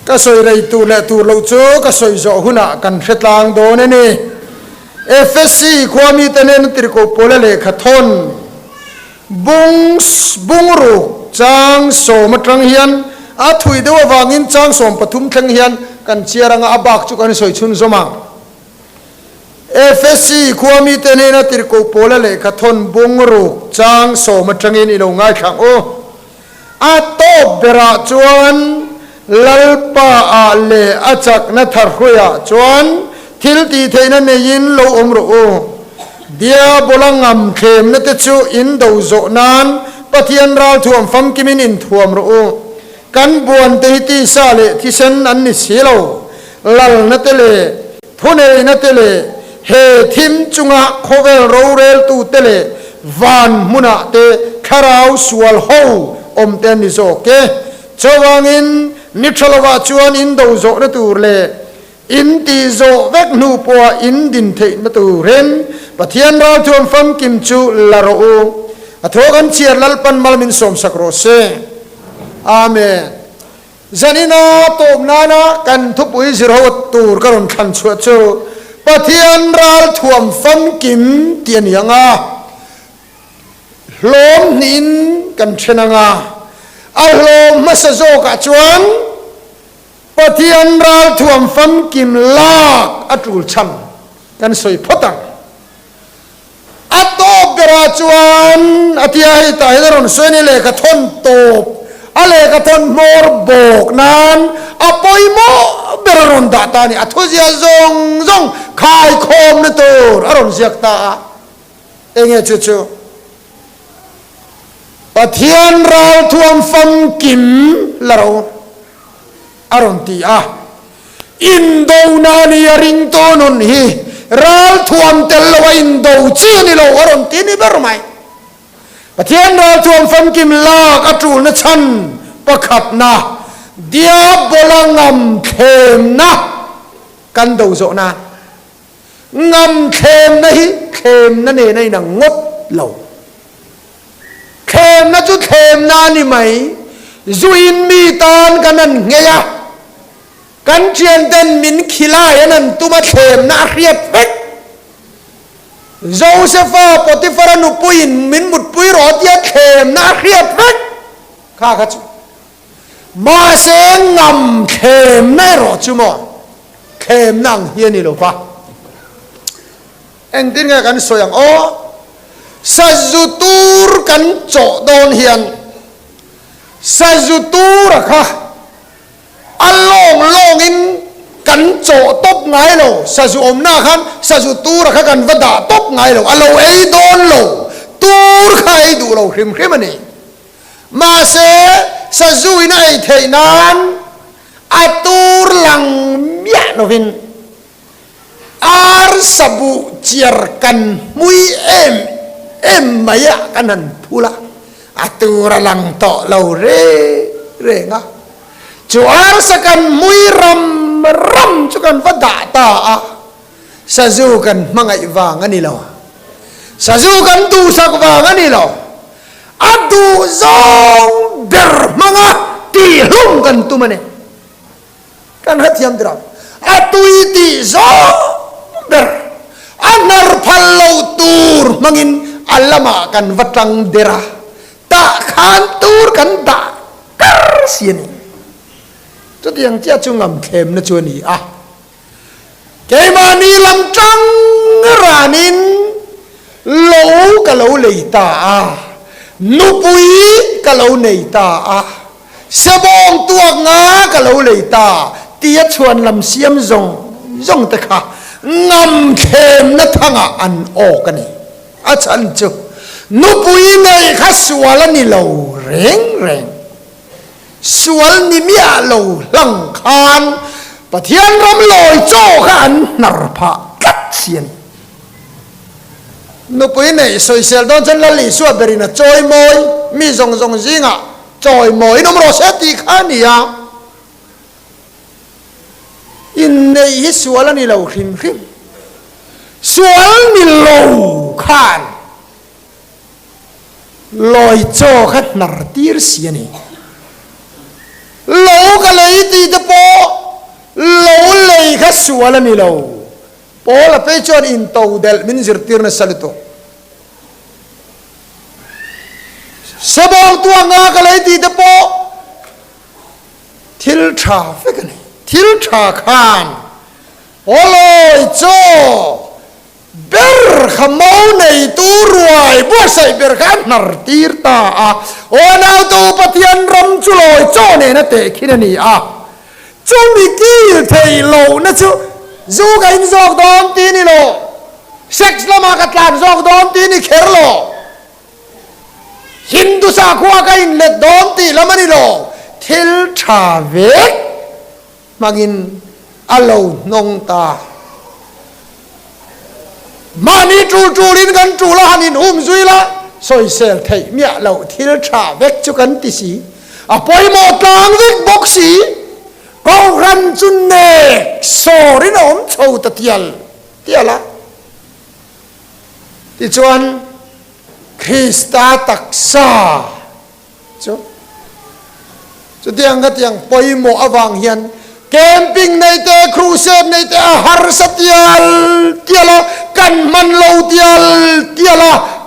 ka soi rei tu le tu lo chu ka soi zo huna kan hretlang do ne ni FSC khwami tenen tir ko pole le khathon bung ru chang so matrang hian a thui dewa wangin chang som pathum thlang hian kan chiaranga abak chu kan soi chun zoma FSC khwami tenen tir ko pole le khathon bung ru chang so matrangin ilo ngai thang o a to bera chuan lalpa a le achak na thar khoya chuan thil ti theina nein lo omro o dia bolangam khem na te chu in do zo nan pathian ral thuam fam kimin in thuam ro o kan buan te ti sa le thi sen an ni silo lal na te le thune na te le he thim chunga khovel ro rel tu te le van muna te kharau sual ho om ten ni zo ke chawangin ni thalawa chuan in do zo na tur le in ti zo vek nu po in din the na tu ren pathian ra thon fam kim chu laro u athogan chiar lal pan malmin som sakro se amen zanina tom nana kan thupui ziro tur karon khan chu chu pathian ral thuam fam kim tian yanga lom nin kan thenanga alom masazo ka chuan pathian ral thuam fam kim lak atul cham kan soi photang ato bera chuan atia hi ta hidaron soini le ka thon top ale ka thon mor bok nan apoi mo beraron da ta ni athozia zong zong khai khom na tur aron ziak ta enge chu chu pathian ral thuam fam kim laro aron ti a indo nani ring to nun hi ral thuam tel wa indo chi ni lo aron ti ni bermai pathian ral thuam fam kim lak atul na chan pakhat na dia bolangam khem na kan do zo na ngam khem na hi khem na ne nei na ngot lo khem na chu khem na ni mai zuin mi tan kanan ngeya kan chian ten min khila yanan tuma khem na riat pek Josepha Potiphar nu puin min mut pui rotia khem na riat pek kha kha chu ma se ngam khem na ro chu mo khem nang hian ni lo pa eng tin nga kan soyang o sazutur kan cho don hian sazutur kha along in kan cho top ngai lo sazu om na khan sazutur kha kan vada top ngai lo alo ei don lo tur khai du lo hrim hrim ani ma se sazu ina ei theinan atur lang mya no vin ar sabu chiar kan mui em maya kanan pula atura lang to lo re nga chuar sakan mui ram chukan vada ta a sazu kan mangai wang ani lo sazu kan tu sak wang ani lo adu zong ber manga ti lung kan tu mane kan hatiam dra atui ti zong ber anar phallo tur mangin alama kan watang dera ta khan tur kan da kar sian cho tiếng chia chung ngầm khem na chuan ni a ke ma ni lam trăng ra nin lo ka lo lei ta a nu pui ka lo nei ta a sabong tuak nga ka lo lei ta tia chuan lam siam zong ta kha ngam khem na thanga an o ka ni a chan chu nu pui nei kha suala ni lo reng sual ni mia lo lang khan pathian ram loi cho khan nar pha kat sian no pui nei soi sel don chan la li suwa berina choi moi mi zong zinga choi moi nom ro se ti khania in nei hi sual ni lo hrim sual ni lo khan loi cho khan nar tir siani lo ka lấy ti te po สัวละนี่โลโปละไปจนอินโตเดลมินจิรติรนสัลโตสบองตัวงากะเลยตีตะโปทิลทราฟิกันทิลทราคานโอโลยโจเบรขมาวในตัวรวยบัวใส่เบรขันนรตีร์ตาโอนาวตัวปฏิยันรำจุลอยโจเนี่ยนะเตะขินนี่จูมีกี่เทยโลนะจูจูกันจอกดอมตีนี่โลเซ็กซ์ละมากัดลานจอกดอมตีนี่เขรโลฮินดูสาขวากันเล็ดดอมตีละมันนี่โลทิลชาเวกมากินอโลนงตามานี่จูลินกันจูละหันินอุ้มซุยละสอยเซลเทยเมียเราทิลชาเวกจุกันติสีปอยหมดกลางวิกบกสีกองรันจุนเนกโซรินอมโชตเตียลละที่จวนคริสตาตักษาจุดเดียงก็เตียงปอยหมอวังเฮียนแคมปิ้งในเตะครูเซนในเตะอาหารสเตียลกันมันโลเตียล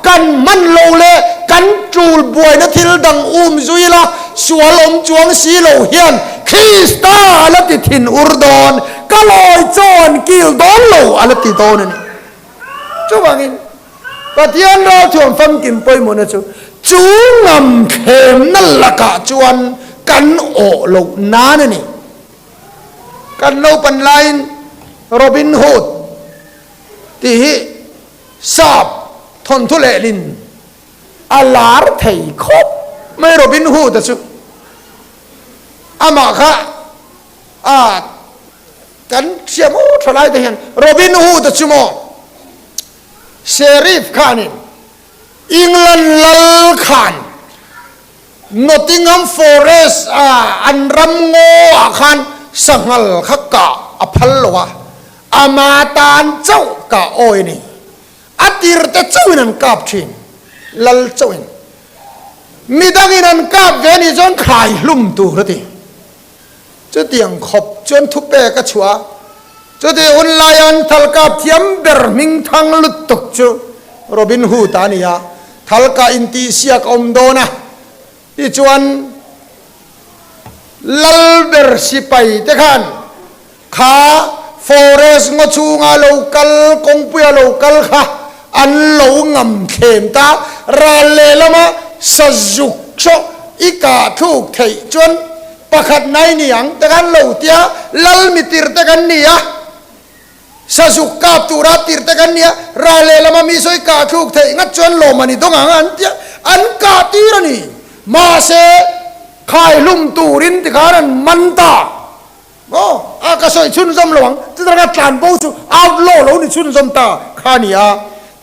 กันมันโลเลกันจูลบวยนะทิลดังอุ้มซุยละสวลมจวงสีโลเฮียนคริสตาละติทินอุรดอนก็ลอยจอนกิลดอนโลละติโตนั่นจูบังอินปฏิญาณเราชวนฟังกินไปหมดนะจูงำเข็มนั่นละกะจวนกันโอโลนานี่กันโลปันไลน์โรบินฮูดที่สอบทนทุเลลินอาลาร์ไทยคบไม่โรบินฮูดแต่สุอามาค่ะกันเชื่อมูทลายแต่เห็นโรบินฮูดแต่สุโมเชริฟขานินอิงแลนด์ลัลขานนอตติงแฮมฟอเรสต์อันรำโง่อาคารสังหลขกะอภัลวะอามาตานเจ้ากะโอยนี่อติรเตเจ้านันกับชินลัลเจ้าอินมีดังนันกับเวนิจนขายลุ่มตัวระดิจะเตียงขบจนทุบเปกะชัวจะเตียอุนลายันทัลกับเทียมเบอร์มิงทังลุตตุกจูโรบินฮูดานียาทัลกาอินติเซียกอมโดนะที่จวนลัลเบอร์สิไปเตขันข้าฟอเรสงชูงาโลกัลกงปุยโลกัลข้าอันโลงำเข็มตาราเลลมาสจุกโชอีกาทุกเทยจวนปะขัดในนี่ยังเตขันโลเตียลัลมิติร์เตขันนี่ยสจุกกาบตุราติร์เตขันนี่ราเลลมามีสอยกาทุกเทยงัดจวนโลมันนี่ต้องอันเตียอันกาตีรนี่มาเสขายลุ่มตูรินที่ขานันมันตาโอ้อากาศชุนซอมหลวงที่ตระการปูจูเอาโลโลนี่ชุนซอมตาขานี่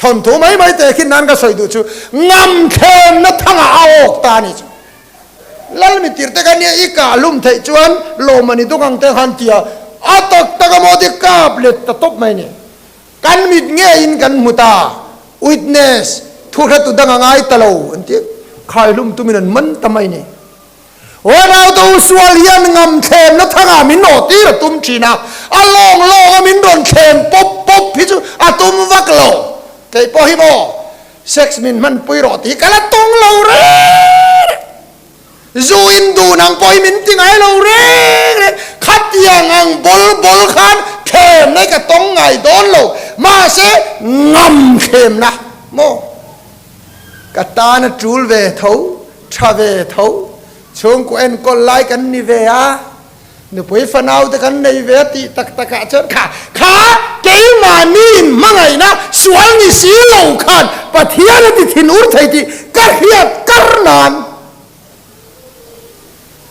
ทนถูไม่แต่ขึ้นนั้นก็สวยดูจูงำเข้มนัทางเอาอกตานี่จูแล้วมีติร์ตกันเนี่ยอีกาลุ่มเทจวนโลมันนี่ตุกังเตหันเตียอาตกตะกโมดิกาบเล็ดตะตบไม่เนี่ยกันมิดเงี้ยอินกันมุตาวิทเนสทุกข์ตุดังง่ายตะโลอันที่ขายลุ่มตุมินันมันทำไมเนี่ยว่าเราตัวสวาลียนงำเข็มนัทางมินโนตีระตุมชีนาอลองโลมินโดนเข็มป๊บพิจูอาตุมวักโลไก่ปอฮิโมเซ็กซ์มินมันปุยรอตีกันละตรงโลเร่จูอินดูนางปอยมินติงไงโลเร่ขัดยังอังบอลขันเข็มในกระตรงไงโดนโลมาเสงำเข็มนะโมกะตานะจูลเวทเอาชาเวทเอาช่วงกูเอ็นก็ไล่กันนี่เวียเนี่ยพอฟันเอาแต่กันในเวทีตักเชิดขาเกี่ยมานี่มั่งไงนะสวนนี่สีเหล่าขันปะเทียนที่ถิ่นอุรไทยที่กระเฮียกระนาน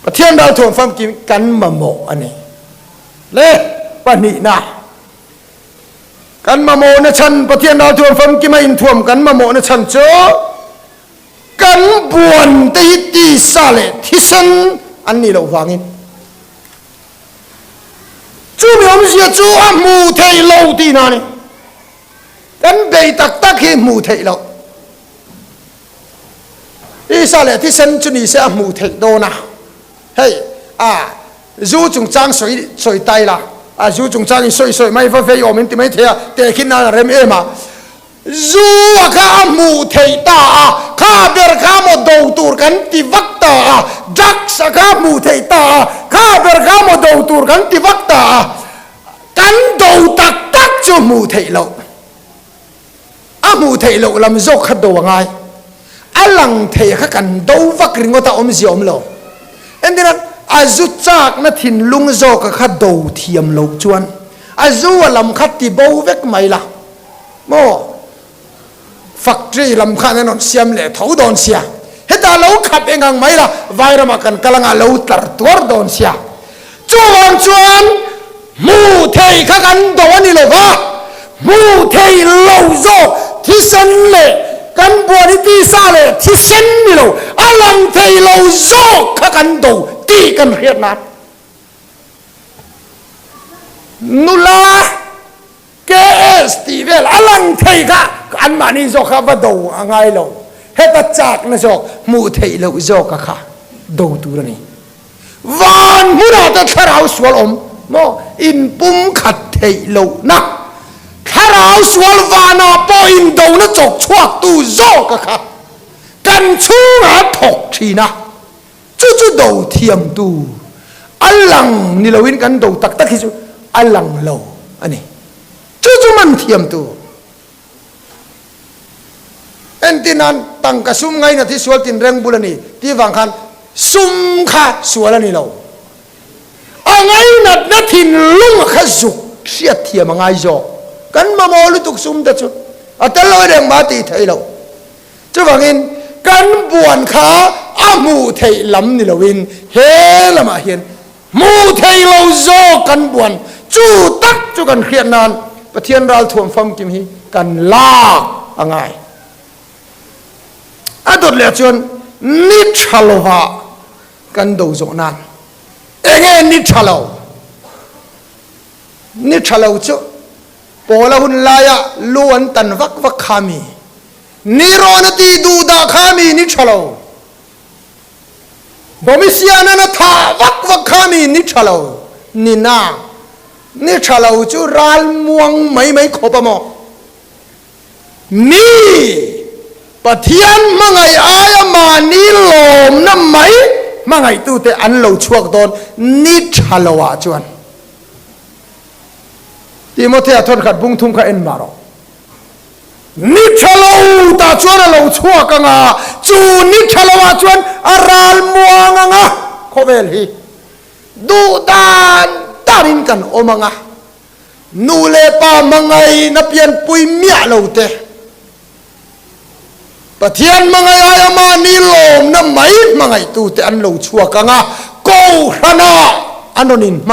ปะเทียนเราถ่วงฟังกินกันมาโมอันนี้เล่ปะนี่นะกันมาโมนะฉันปะเทียนเราถ่วงฟังกินมาอินถ่วงกันมาโมนะฉันเจ้ากันบวนตีตีสาเลที่สันอันนี้เราฟังอินจูมีอมเสียจูอามูเทยโลตีนานี่กันเบยตักให้มูเทยโลที่สาเลที่สันจุนี่เสียมูเทยโดนะเฮ้ยจูจงจ้างสวยไตละ à chú chúng ta đi soi mấy phơi phơi ôm mấy thế để khi nào rem em à dù cả mù thầy ta cả bề cả một đầu tuột cắn ti vắt ta rắc sa cả mù thầy ta cả bề cả một đầu tuột cắn ti vắt ta cắn đầu tắc tắc cho mù thầy lâu mù thầy lâu làm dốc khát đầu ngay lăng thầy khát cần đầu vắt riêng ngô ta ôm gì ôm lâu em đi nói rút chắc nó thìn lung dốc khát đầu thiềm lâu chuan rút làm khát ti bầu vét mày là mò factory làm khát nó xem lệ thấu đòn xia hết ta lâu khát em ngang mấy là vài năm cần kalang lâu tar tuar đòn xia chuan mù thầy khát cần đầu anh đi lâu va mù thầy lâu dốc thì sân lệ căn bùa đi đi xa lệ thì sân đi lâu lăng thầy lâu dốc khát cần đầu ti cần khiết nát nula KS Steven alang thầy cả anh mà đi dọc khá vào đầu ngay lâu hết ta chạc nó dọc mù thầy lâu dọc khá đầu tu ra này van mù nào ta thả rào xuân ôm mò in bум khát thầy lâu na thả rào xuân van à po in đầu nó dọc chuak tu dọc khá căn chú ngã thọc chi na chú đầu thiềm tu alang ni lâu in căn đầu tắc tắc khi chú alang lâu anh ấy chú man thiềm tu en tinan tang ka sum ngai na thi sual tin reng bulani ti wang khan sum kha sualani lo angai na thin lung kha zuk sia thiam ngai zo kan ma mo lu tuk sum ta chu atal lo reng ma ti thai lo chu wang in kan buan kha amu thei lam ni lo in he lama hian mu thei lo zo kan buan chu tak chu kan khiat nan pathian ral thuam pham kim hi kan la angai adot le chuan ni thalova kan do zo nan enge ni thalo chu pola hun laya luan tan vak khami ni ronati du da khami ni thalo bomisiana na tha vak khami ni thalo ni na ni thalo chu ral muang mai khopamo ni pathian mangai aya ma ni lom na mai mangai tu te an lo chuak don ni thalowa chuan Timothy thon khat bung thum kha en maro ni thalo ta chuan lo chuak anga chu ni thalowa chuan aral muang anga khovel hi du dan tarin kan omanga nu le pa mangai na pian pui mia lo te pathian mangai aya ma ni lom na mai mangai tu te an lo chuak anga ko hrana anonin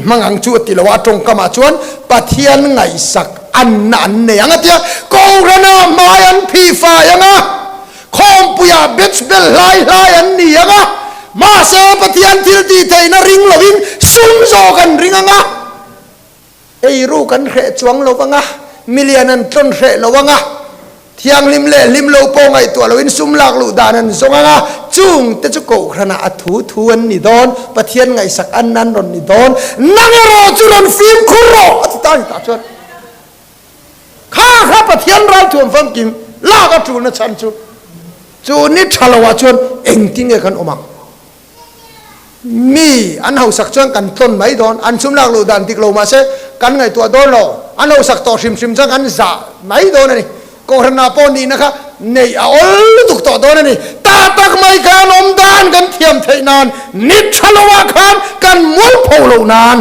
mangang chu ti lo atong kama chuan pathian ngai sak an ne anga tia ko hrana mai an phi fa anga khom puya bech bel lai an ni anga ma sa pathian thil ti thei na ring lovin sum zo kan ring anga ei ru kan khe chuang lo anga million an ton khe lo anga thiang lim lo po ngai to lo in sum lak lu danan zonga chung te chu ko khrana thu an ni don pathian ngai sak an nan ron ni don nangero chu ron film khuro ta chuan kha pathian ral thuam phang kim la ka chu na chan chu ni thalawa chuan engting e kan omang mi an hau sak chuan kan ton mai don an sum lak lu dan tik lo ma se kan ngai to don lo an hau sak to sim chang an za mai don ani ko hrana pon ni na kha nei a ol tuk to don ani ta tak mai kan om dan kan thiam thei nan ni thalawa khan kan mul pholo nan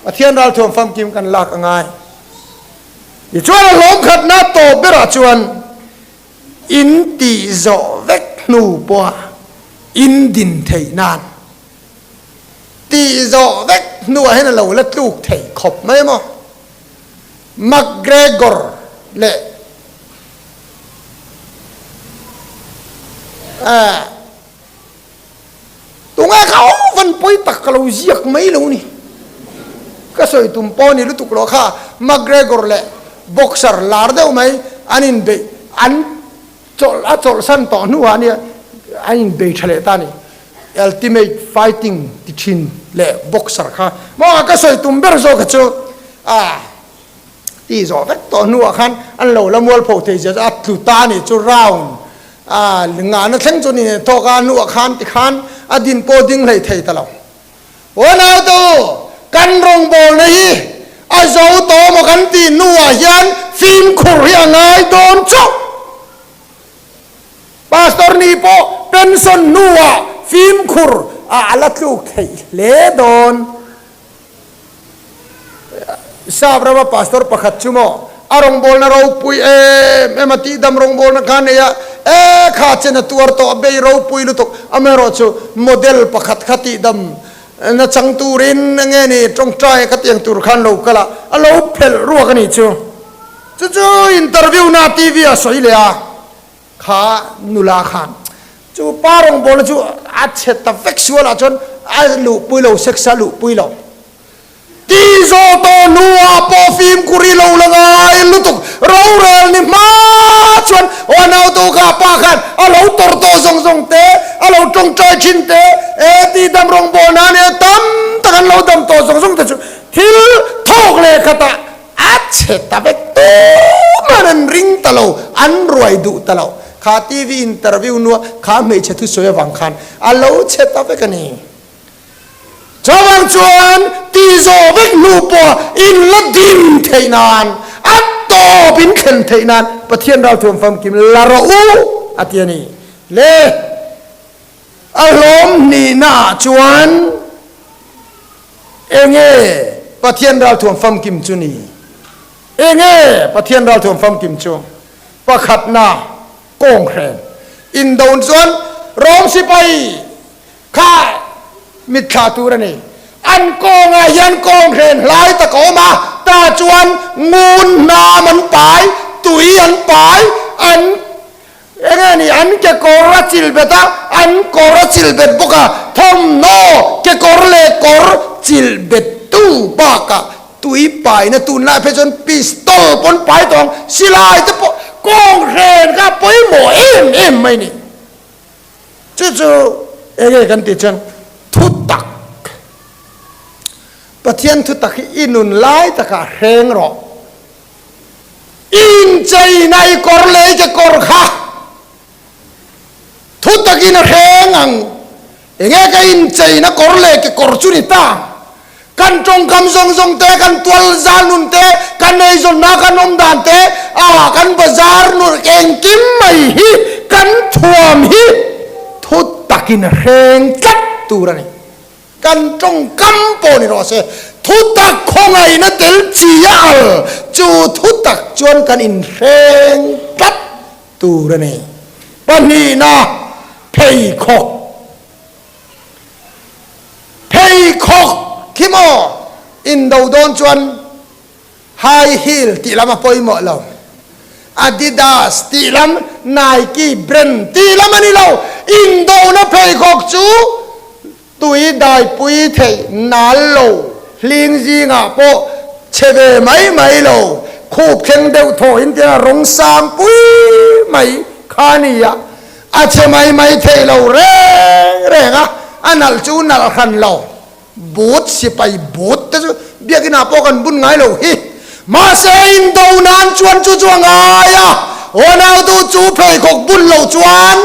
pathian ral thuam pham kim kan lak angai i chuan lom khat na to bera chuan in ti zo vek nu po in din thei nan ti zo vek nu hen lo la tuk thei khop mai mo McGregor le tunga khao van poi tak lo ziak mai lo ni ka soi tum po ni lu tuk lo kha McGregor le boxer lar deu mai anin be an chol san to nu ani anin be thale ta ni ultimate fighting ti thin le boxer kha mo ka soi tum ber zo ka chu ti zo vek to nu khan an lo la mol pho thei ja at tu ta ni chu round nga na thleng chu ni to ka nu khan ti khan adin po ding lei thei ta lo ona to kan rong bol nei a zo to mo kan ti nu hian phim khur hi angai don chu pastor ni po pension nuwa phim khur ala tluk thei le don sabrama pastor pakhat chumo arong bol na ro pui emati dam rong bol na khan ya kha chen tuar to be ro pui lu to amero chu model pakhat khati dam na chang turin nge ni tong trai khatiang tur khan lo kala alo phel ru ka ni chu interview na tv a soi le a kha nula khan chu parong bol chu a chet ta sexual a chon a lu pui lo sexa lu pui lo ti zo to nuwa po phim kuri lo langai lutuk ro rel ni ma chon onau to ka pa khan alo tor to zong zong te alo tong chai chin te ti dam rong bo na ne tam tan lo dam to zong zong te chu thil thok le khata a chet ta bek to man ring ta lo an roi du ta lo kha tv interview nu kha me che thu soya wang khan alo chet ta bek ani chawang chuan ti zo vek nu po in la dim theinan atto bin khen theinan pathian rau thum fam kim la ro u atiani le alom ni na chuan enge pathian rau thum fam kim chu ni enge pathian rau thum fam kim chu pakhat na kong khren in don chuan rom si pai kha mit kha tu ra ni an kong a hian kong khen lai ta ko ma ta chuan ngun na man pai tui an pai an enge ni an ke kora chil beta an kora chil bet boka thom no ke kor le kor chil bet tu ba ka tui pai na tu na phe chon pistol pon pai tong silai ta kong khen ka poi mo em mai ni chu enge kan ti chan thu tak pathian thu tak inun lai taka reng ro in chai nai kor le ke kor kha thu tak in reng ang enge ka in chai na kor le ke kor chu ni ta kan trong kam zong zong te kan tual zal nun te kan nei zon na kan om dan te kan bazar nu eng kim mai hi kan thuam hi thu tak in reng kat tu ra ni kan trong kam po ni ro se thu tak khongai na tel chi ya chu thu tak chuan kan in reng kat tu ra ni pani na phei khok khimo in do don chuan high heel ti lama poi mo lo Adidas ti lam Nike brand ti lam ani lo in do na phei khok chu tui dai pui thei nal lo ling ji nga po cheve mai lo khup kheng deu tho in tia rong sang pui mai khania a che mai thei lo re nga anal chu nal khan lo bot si pai bot te chu biakina po kan bun ngai lo hi ma se in do nan chuan chu chuang aya onau tu chu phei khok bun lo chuan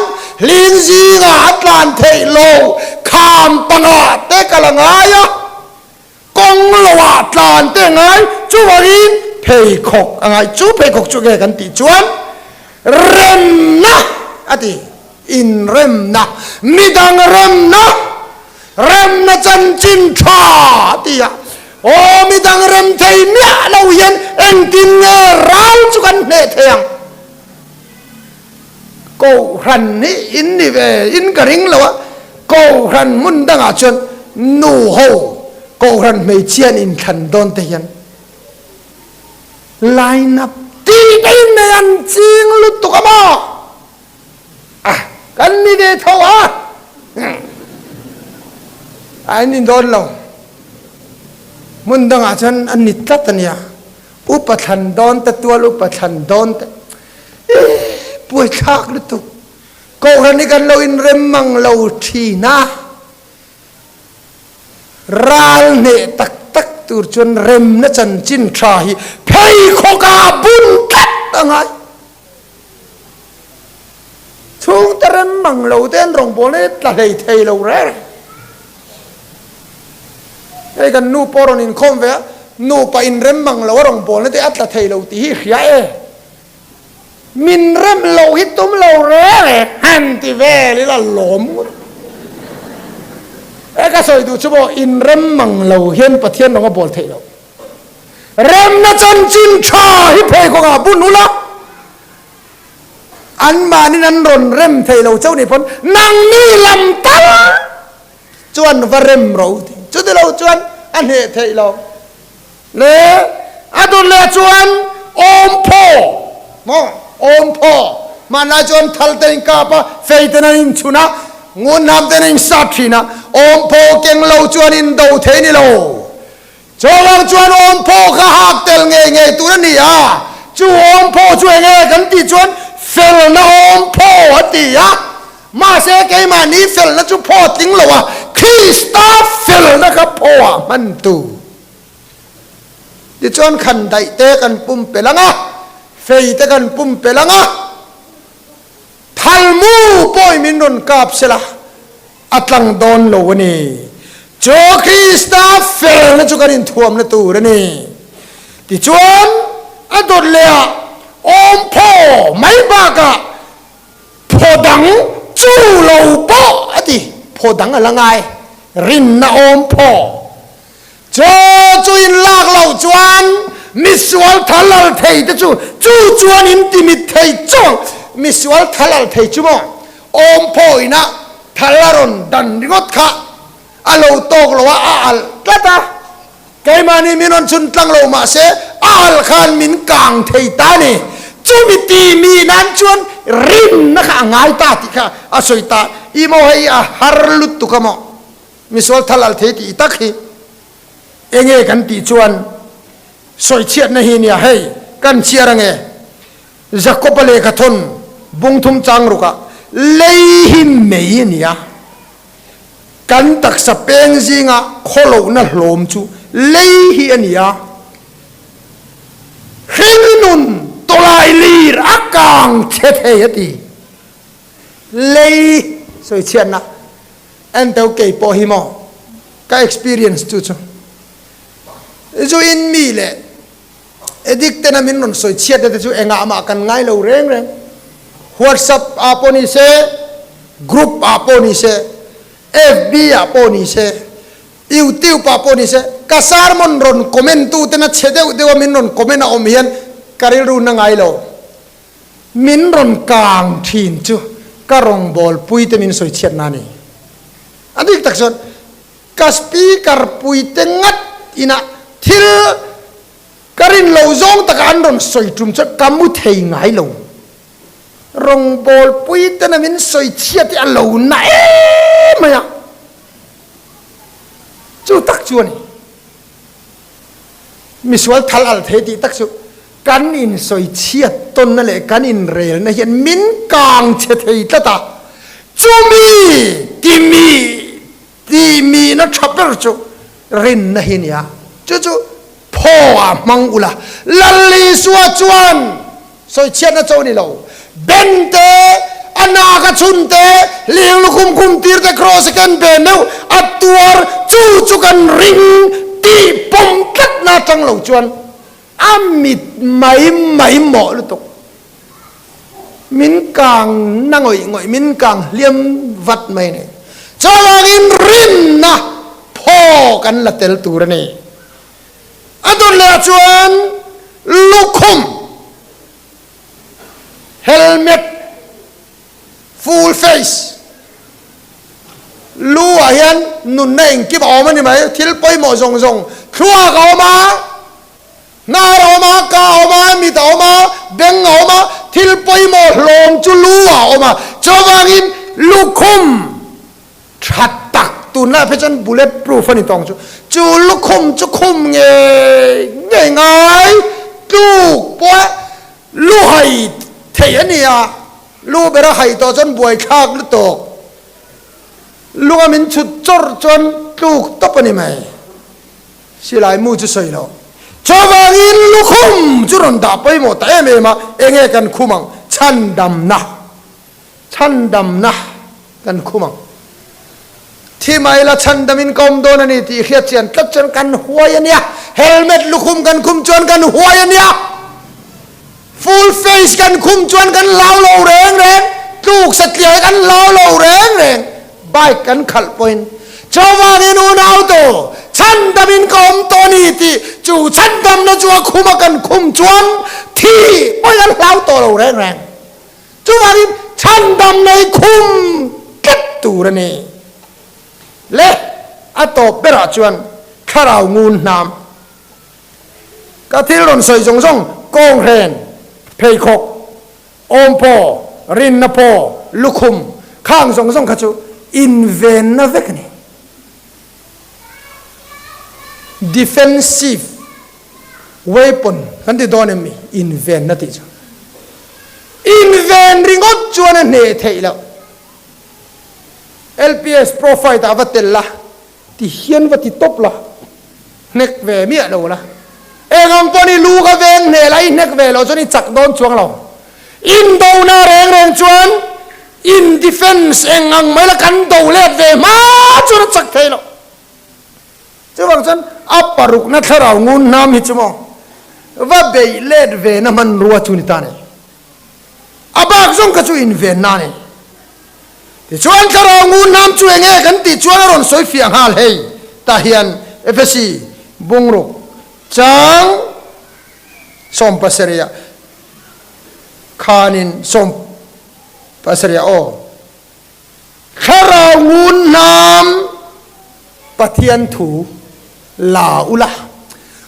ling ji nga atlan thei lo kham panga te kalangaya kong lowa tlan te ngai chu warin phei khok angai chu phei khok chu ge kan ti chuan rem na ati in rem na midang rem na chan chin tha ti ya o midang rem thei mya lo yen en tin nge ral chu kan ne theng ko ran ni in ni ve in ka ring lo ko ran mun dang a chen nu ho ko ran mei chian in khan don te yan line up ti dei ne an ching lu tu ka ma kan ni de tho ai ni don lo mun dang a chen an ni tlat an ya upathan don te tual upathan don te puai thak lu tu ko ran ni kan lo in rem mang lo thi na รัลเนตักตักตูจนเร็มนะจันจินทราฮีเพยโคกาบุญกัดตั้งไงช่วงตะเร็มมังเหลาเต้นรงโบเนตละเลยเทเหลาแร่ไอ้กันนูปอรนินคอมเวะนูปอินเร็มมังเหลารงโบเนตอัตละเทเหลาตีฮีขยายมินเร็มเหลาฮิตุมเหลาแร่ฮันติเวลิละหลอมไอ้ก็สอยดูชั่วโมงอินเร็มมังเหลาเห็นประเทศน้องก็บอลเทเหลาเร็มนะจันจินชาฮิเพยโคกาบุญนุละอันมานี่นั้นรนเร่มเทเราเจ้านี่พ้นนั่งนี่ลำตั้งจวนว่าเร่มเราจุดที่เราจวนอันเหตุเทเราเนี่ยอันตุเลจวนอมพ่อมองอมพ่อมานาจวนทัลเตนกาปะเฟยเตนินชุนะงูน้ำเตนินสัตย์นะอมพ่อเก่งเราจวนอินโดเทนี่เราจวนจวนอมพ่อข้าหักเตลเงยตัวนี้อ่ะจวนอมพ่อช่วยเงยกันที่จวนเฟลนะอมพ่อตีอะมาเสกไอ้มานี้เฟลนะจุพ่อทิ้งเราอะคริสต์เฟลนะครับพ่อมันตูดิจวนขันไดเตกันปุ่มเปลังอะเฟยเตกันปุ่มเปลังอะทัลมูปอยมินนนกาบเสละอัตลังโดนโลวนี่โจคริสต์เฟลนะจุกันอินทวมนะตูระนี่ดิจวนอันโดนเลียอมพ่อไม่บ้ากะพอดังจูเหลาพ่ออดีพอดังอะไรไงรินนะอมพ่อเจ้าจุยลากเหล่าจวนมิสวลทัลลเทยจะจูจวนอินติมิเทยจ้องมิสวลทัลลเทยจูมั้งอมพ่ออินะทัลลรอนดันริกต์ค่ะอาลูโตกลัวอาลกะตาไกมานี่มินนชุนตั้งเรามาเสอาลขันมินกางเทยตานี่จูมิตีมีนั้นชวนริมนะคะง่ายตาติค่ะอาศัยตาอีโมให้อาฮาร์ลุตตุกามมิสวลทัลลเทติตักฮีเองกันตีชวนสอยเชียดนะฮีเนี่ยให้กันเชียรังเอจักกบเลกทนบุงทุมจังรุกะเลยหิมเมียเนี่ยกันตักสเปงซิงะโคโลนะหลอมจูเลยหิอันเนี่ยเฮนุนตัวลายลีรอากางเทเทยตีเลยสวยเชียนนะอันเท่าเกี่ยปอหิมอก็ experience จุดจูอินมีเลยดิกเตนะมินนนสวยเชียดแต่จูเองอามากันง่ายเราเร่งเร่ง WhatsApp อาปนิเซ group อาปนิเซ FB อาปนิเซ YouTube อาปนิเซกษาร์มันรอนคอมเมนต์ตู้เตนะเชเดวเดวมินนนคอมเมนต์อาอมเฮียนการิรูนังไงเรามินรอนกางทีนจูกรองบอลปุยเตมินสวยเชียดนานี่อันนี้ตักส่วนกัสปีการปุยเตงัดอินะทิลการินเราจงตะการรอนสวยจุ่มจะกำมุเทงไงเรารองบอลปุยเตนะมินสวยเชียดที่อันเราไหนมา呀จูตักจวนมิสวลทัลอัลเทติตักจูกันอินสวยเชียดต้นนั่นแหละกันอินเรลนะเห็นมินกางเชเทยตาจูมีที่มีนะชับเปอร์จูรินนะเห็นยาจูพ่อมังอุลาลัลลีสวจวนสวยเชียดนะเจ้านี่เราเบนเตอนาคชุนเตเลี้ยงลูกคุมตีร์เตครอสกันเบนเนวอัตตัวจูกันริงตีปมกัดนาจังเราจวนอามิดไม่หมอลุตกมินกางนั่งง่อยมินกางเลี้ยมวัดไม่เนี่ยจากินรินนะพ่อกันละเตลตูระนี่อันตุเลจวนลูกคุมเฮลเมตfull face ลู่เฮียนนุ่นเองกิบออกมานี่ไหมทิลไปหมอทรงครัวเขามาหน้าออกมากาออกมามีแต่ออกมาเบ่งออกมาทิลไปหมอลมจุลู่ออกมาจาวากินลูกคุมชัดตักตุนน่าเพชรบุลเลตพรูฟนี่ตองจูลูกคุมจูคุมเงี้ยง่ายจูปะลูกให้เทียนี่อะลูกเบระให้ต่อจนบวยคากลุตก ลุงมินชุดจรจนลูกตบนี่ไหมสิหลายมูจะใส่เราชาวบ้านลูกคุ้มจุดนั้นด่าไปหมดแต่เมื่อมาเองกันคุ้มังชันดำนะกันคุ้มังที่ไม่ละชันดำมินกอมโดนนี่ที่เขียนเชียนตัดจนกันหัวยันเนี่ยเฮลเมตลูกคุ้มกันคุ้มจนกันหัวยันเนี่ยฟูลเฟสกันคุ้มจนกันเล่าแรงลูกสัตย์กันเล่าแรงใบกันขัดปนชาวบ้านนูนเอาตัวชันดำมินกอมตัวนี้ที่จู่ชันดำนะจัวคุ้มกันคุ้มจวนที่ไปกันเล่าตัวแรงจัวบ้านชันดำในคุ้มกัดตัวนี่เละอัตโตเปราจวนข้าเรางูน้ำก็ที่รอนใส่จงกงเรนเพยคกอมโพรินนโพลุคุมข้างจงขจูอินเวนนเวกนี่ defensive weapon กันที่โดนมีอินเวนนั่นที่จ้ะอินเวนริงอดจวนเนเทยแล้ว LPS profile ตาวัดเตลละที่เขียนวัดที่ตบละเน็กเวมีอะไรวะเองอังปนีลูกเวงเนลัยเน็กเวเราจนจักโดนจวงเราอินโดนาแรงจวนอินดิเฟนส์เองอังไม่ละกันโดเลดเวมาจนจักเทยเราจะว่าฉันอัปปรุกนัทเรางูน้ำหิจมองว่าเบยเลดเวนะมันรัวจุนิตานี่อับากจงกระจุอินเวนนานี่ที่ชวนเรางูน้ำช่วยเงี้ยกันที่ชวนเราสวยเฟียงฮาลเฮยตาเฮียนเอฟซีบุงรุกจังสมปัสเรียขานินสมปัสเรียโอข้าเรางูน้ำปะเทียนถูลาอุละ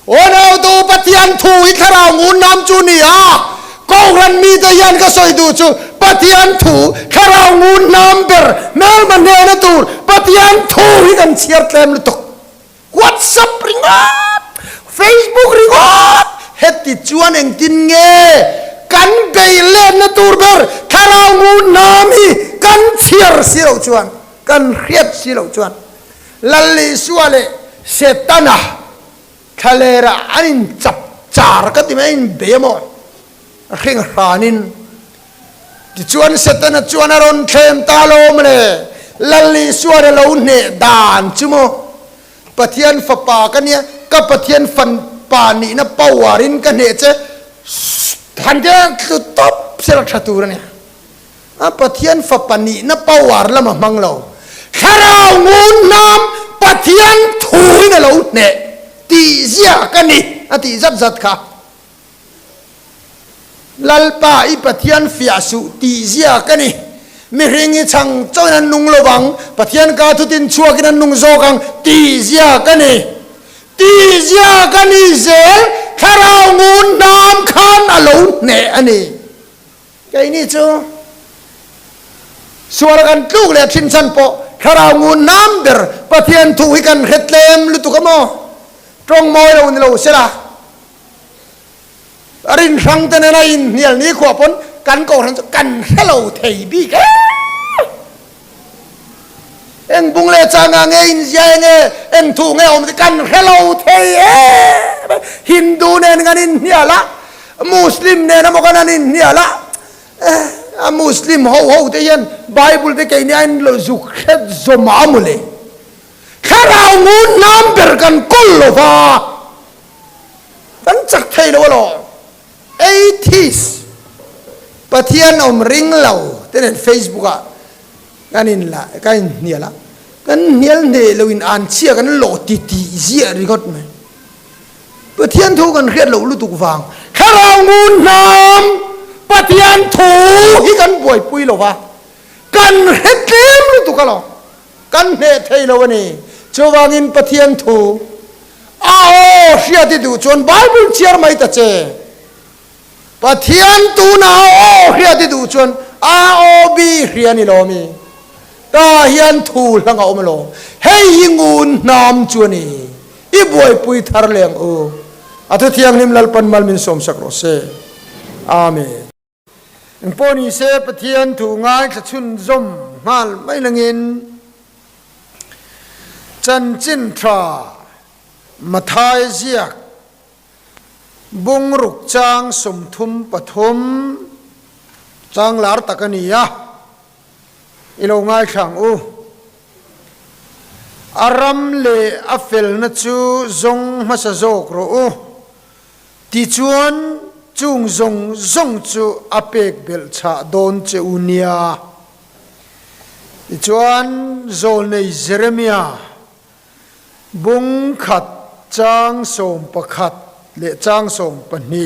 โอ้เราดูปะเทียนถูอีข้าเรางูน้ำจูนี่อ่ะก็รันมีแต่ยันก็สวยดูจูปะเทียนถูข้าเรางูน้ำเบอร์แม้มันเนนตูปะเทียนถูอีกันเชียร์เต็มเลยตุก WhatsApp ริงอ่ะ Facebook ริงอ่ะเฮติจวนเองตินเงกันไปเล่นนะตูเบอร์ข้าเรางูน้ำฮีกันเชียร์สิเราจวนกันเรียบสิเราจวนลัลลิสวาเลเซตันะทะเลระอันจับจาร์กันที่ไม่เบียมอเร่งรานินที่ชวนเซตันะชวนอารมณ์เทมตาลมเลยลัลลิสวาเลเราเนดานจุโมปะเทียนฝปากันเนี่ยก็ปะเทียนฟันปานีนะปาวารินกันเนี่ยเจทันเดียคือตบเสร็จชัตูระเนี่ยปะเทียนฝปานีนะปาวารละมามังเราข้าเรางูน้ำปะเทียนถูนี่เราเนี่ยตีเสียกันนี่ตีจัดค่ะลัลปาอีปะเทียนฟิอาสุตีเสียกันนี่มีเรื่องช่างเจ้านั้นนุ่งระวังปะเทียนกาทุตินชัวกันนั้นนุ่งโซกังตีเสียกันนี่ตีเสียกันนี่เสียข้าเรางูน้ำขันอารมณ์เนี่ยอันนี้ไงนี่จูส่วนกันลูกเล็กชินชันโปข้าเรางูน้ำเดอร์ปะเทียนถูกกันเฮ็ดเลมลุตุกโมตรงมอยเราเนี่ยเราเสียละอรินสังเตนายเนี่ยนี่ขวบพ้นกันโกรันกันเฮลโลเทบีแกเอ็งบุงเลจางเงินเจเงเอ็งถูกเงามันกันเฮลโลเทฮินดูเนี่ยกันเนี่ยละมุสลิมเนี่ยนะมันกันเนี่ยละมุสลิมเขาเตียนไบเบิลที่เกี่ยนเราจุกเฮ็ดจมามุเลยข้าเรางูน้ำเปิดกันกุลลฟ้าตั้งจักไทยแล้วหรอ80s ปะเทียนอมริงเราที่ใน Facebook อ่ะกันนี่ละกันเนี่ยละกันเนี่ยเนี่ยเราอินอ่านเชี่ยกันโหลดตีเสียรีก็ไหมปะเทียนถูกกันเครียดเราลุตุกฟังข้าเรางูน้ำปะเทียนถูที่กันป่วยปุยหรอวะกันเฮ็ดเต็มลุตุกันหรอกันเนเทยเราวันนี้จวางินปะเทียนถูอ้าวเสียที่ดูจนไบเบิลเชียร์ไม่ตัดเจปะเทียนตูน่าโอ้เสียที่ดูจนROB เรียนนี่เรามีตาเฮียนถูหลังเอามาโลเฮ้ยงูน้ำจวนี่อีบวยปุยทาร์เลียงอัตเทียงนิมลัลปันมัลมินสมสักโรเซอาเมนปอนีเซปะเทียนถูง่ายจะชุนซมมาไม่ละเงิน จันจินทรามาทายเจียกบุงรุกจางสมทุมปฐมจางลาร์ตะกันนียะอิโลง่ายขังอารัมเลอเฟลนัจูจงมาสะโจกรูติจวนจุงจงจูอเปกเบลชาโดนเจอุเนียติจวนโจในเยเรมียาบุงขัดจางสมปะขัดเลจางสมปนี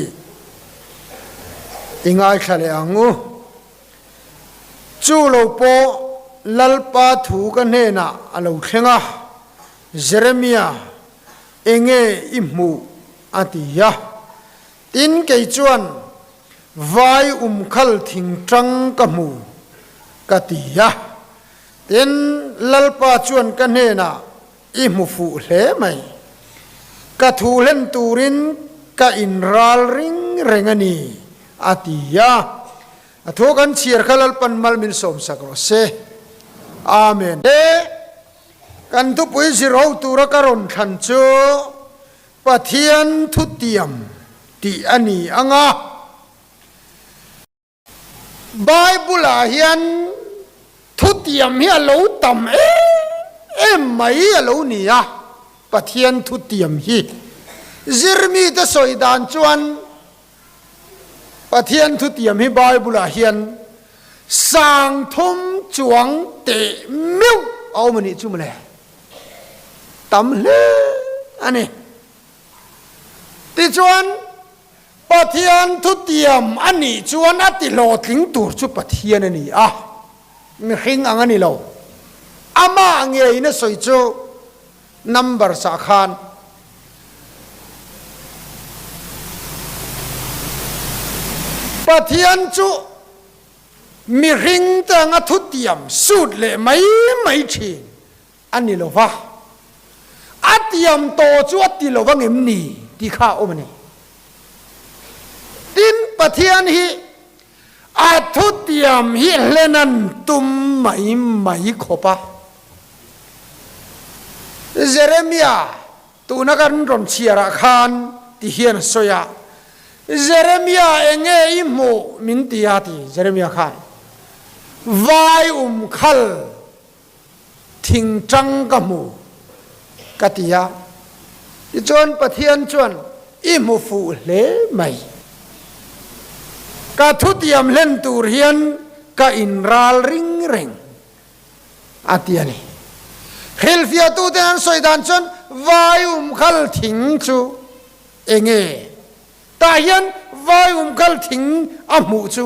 อิงไอขะเลอังูจูโลโปลัลปาถูกันเนนะอโลเขงะเยเรมียาเองเออิมูอติยาตินเกยจวนไว้ขัลทิงจังกมูกติยาตินลัลปาจวนกันเนนะอิมูฟูเลไม่กะทูเลนตูรินกะอินรัลริงเรงนีอติยาทุกันเชียร์ขลัลปันมัลมินสมสักรเซอาเมนกันทุปุยสิเราตูระกรอนขันโจปะเทียนทุติยมตีอันนี้อ่ะไบเบิลเฮียนทุติยมเฮียเราตั้มไม่เราเนี่ยปะเทียนทุติยมฮีจิรมีตะสอยดานจวนปะเทียนทุติยมฮีไบเบิลเฮียนสังทุมจวงเตมิวเอามันนี่จุ่มเลยตั้มเลยอันนี้ติจวนปะเทียนทุติยมอันนี้จวนอัติโลถึงตัวจุปะเทียนนี่มีหิงอันนี้เราอามาเงี้ยนี่สวยจู number สาขานปะเทียนจูมีหิงแต่งทุติยมสุดเลยไม่ชินอันนี้เราว่าอัติยมโตจูอัติเราว่าเงิมนี่ที่ข้าโอมันนี่ดินปะเทียนฮีอัทุติยมฮีเลนันตุมไม่ขบะเจเรมียาตูนักการรอนเชียร์ขานที่เฮียนสอยาเจเรมียาเองเอิโมมินติยาติเจเรมียาขานวายขัลทิงจังกมูกติยาจวนปะเทียนจวนอิมูฟูเลไม่กะทุติยมเล่นตูเรียนกะอินรัลริงเร่งอาทิยานีเฮลฟิอาตูเตนันสอยดานจวนวายขัลทิงจูเองตาเฮียนวายขัลทิงอามูจู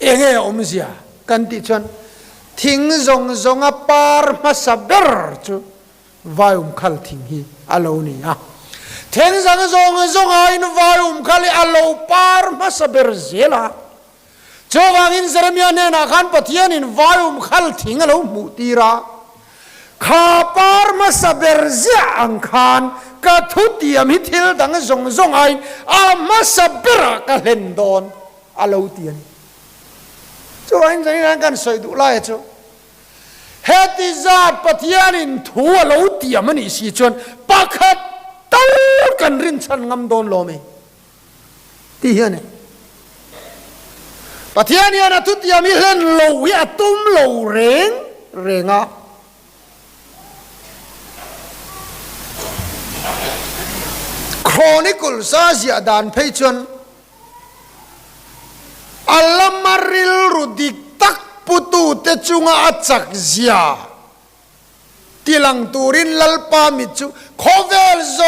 เองอมเสียกันติจวนทิงจงปาร์มาสับเบอร์จูวายขัลทิงฮีอาโลนีเทนสังจงอินวายขัลอาโลปาร์มาสับเบอร์เซลาจวางอินเซรมียนเนนาขันปะเทียนอินวายขัลทิงอาโลมุตีราข้าปาร์มาสับเบอร์เซอังคารกะทุติยมฮิทิลดังจงอินอามาสับเบอร์กะเลนดอนอาโลตียนจวางอินจะกันสอยดุไล่จูเฮติซาปะเทียนินทัวโลตียมันอิสิจวนปักขัดตั้งกันรินชันงำโดนโลเมที่เฮียเนี่ยปะเทียนี่นะทุติยมิเล่นโลวิอาตุ้มโลเรงะโครนิคลซาเซียดานเพจวนอัลลามาริลรุดิกตักปุตุเตจุงอาจักเซียที่หลังตูรินลัลปามิจูโคเวลจ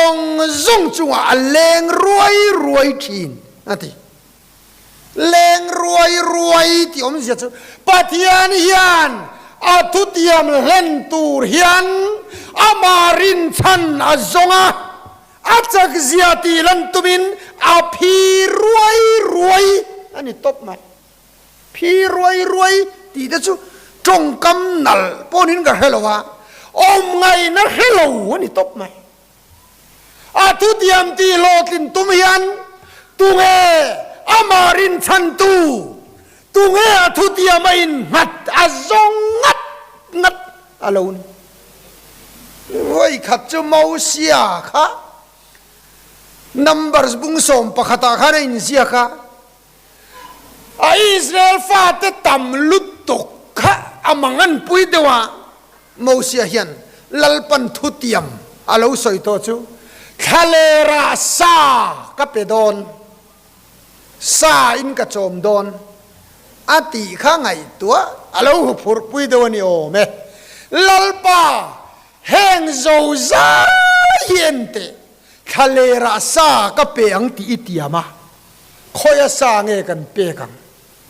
งจุงอาเลงรวยทีนนั่นทีเลงรวยที่อมเสียจูปะเทียนเฮียนอาทุติยมเล่นตูเฮียนอามารินชันอาจงอาจักเซียตีลันตุมินอาพีรวยอันนี้ตบไหมพีรวยที่เดจูจงกำนัลปนินกับเฮลวะอมไงนะเฮลวนี่ตบไหมอาทุติยมตีโลตินตุมยันตุงอามารินชันตุงอาทุติยมินงัดอาจงงัดอาลูน ไว้ขัดจะเมาเสียค่ะนัมเบอร์บุ้งสมปะขัดข้าในอินเสียค่ะอิสราเอลฟาเตตัมลุตตกค่ะอามังันปุยเดวะเมาเสียเฮียนลัลปันทุติยมอาลูสอยโตจูคาเลราซากับเปดอนซาอินกับโจมดอนอาติข้างไงตัวอาลูพูดปุยเดวนี่โอเมลัลปาแห่งโจซาเฮียนเตคาเลราซากับเปอังติอิติยามาคอยสางเงกันเปกัง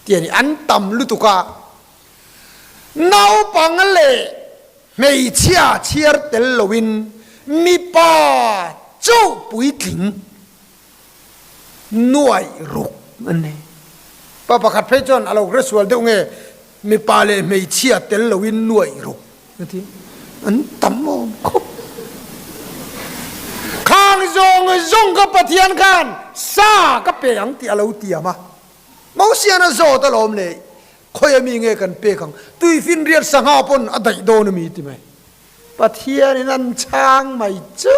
เตียนี่อันต่ำลุตุกาเนาปังเล่ไม่เชียเชียร์เตลวินมีป่าเจ้าปุยถิงหน่วยรุกมันเนี่ยป้าประคัดเพจอนเราเรสวลเดงเงมีป่าเล่ไม่เชียเตลวินหน่วยรุกนั่นทีอันต่ำมองคบข้างจงกับปะเทียนกันซากับเปียงที่เราเตียมาเมาเสียนะโซตลอมเลยคอยมีเงกันเปียงตุยฟินเรียนสังหาปนอดัยโดนมีติไหมปะเทียนนั่นช่างไม่จู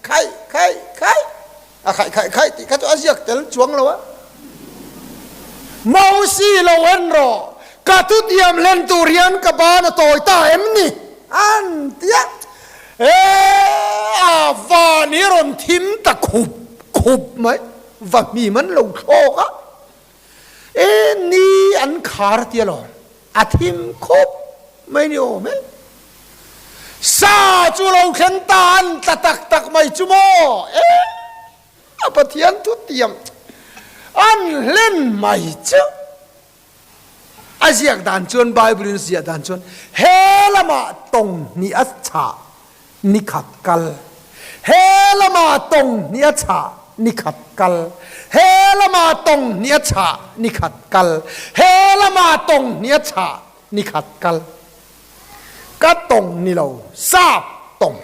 ใครใครตัวอาเซียกเตลจวงแล้ววะเมาสีเราเอ็นรอกาตุเตียมเล่นตูเรียนกับบานตัวตาเอ็มนี่อันเตียวานี่รอนทิมตะขุบไหมว่ามีมันลงโชกอ่ะนี่อันขาร์เตียหรออาทิมขุบไม่เนี่ยไหมซาจูเราเข็นตานตักไม่จุโมปะเทียนทุเตียมอันเล่นไม่จุอาเซียกด่านชนไบเบิลเสียด่านชนเฮละมาตรงนี่อัจฉานิขัดกัลเฮละมาตรงนิอัจฉานิขัดกัลเฮละมาตรงนิอัจฉานิขัดกัลเฮละมาตรงนิอัจฉานิขัดกัลก็ตรงนี่เราทราบตรง